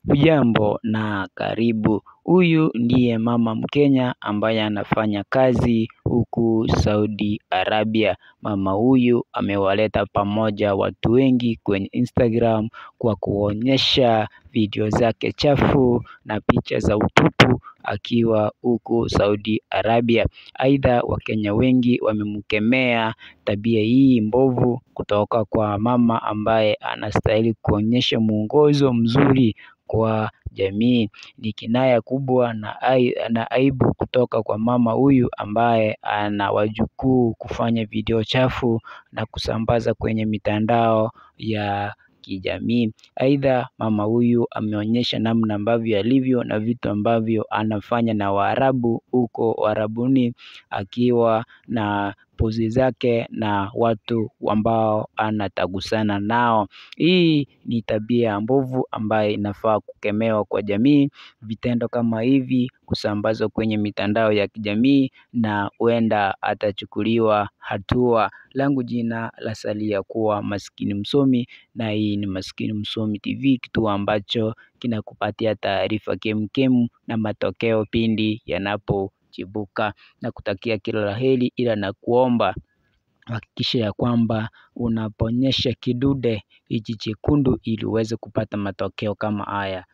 Hujambo na karibu. Huyu ndiye mama Mkenya ambaye anafanya kazi huku Saudi Arabia. Mama huyu amewaleta pamoja watu wengi kwenye Instagram kwa kuonyesha video zake chafu na picha za utupu akiwa huku Saudi Arabia. Aidha, Wakenya wengi wamemkemea tabia hii mbovu kutoka kwa mama ambaye anastahili kuonyesha mwongozo mzuri kwa jamii. Ni kinaya kubwa na aibu kutoka kwa mama huyu ambaye ana wajukuu kufanya video chafu na kusambaza kwenye mitandao ya kijamii. Aidha, mama huyu ameonyesha namna ambavyo alivyo na vitu ambavyo anafanya na Waarabu huko Uarabuni, akiwa na pozi zake na watu ambao anatagusana nao. Hii ni tabia mbovu ambaye inafaa kukemewa kwa jamii. Vitendo kama hivi kusambazwa kwenye mitandao ya kijamii na huenda atachukuliwa hatua. Langu jina lasalia kuwa Maskini Msomi, na hii ni Maskini Msomi TV, kituo ambacho kinakupatia taarifa kemkem na matokeo pindi yanapochipuka. Na kutakia kila la heri, ila na kuomba hakikisha ya kwamba unaponyesha kidude hichi chekundu ili uweze kupata matokeo kama haya.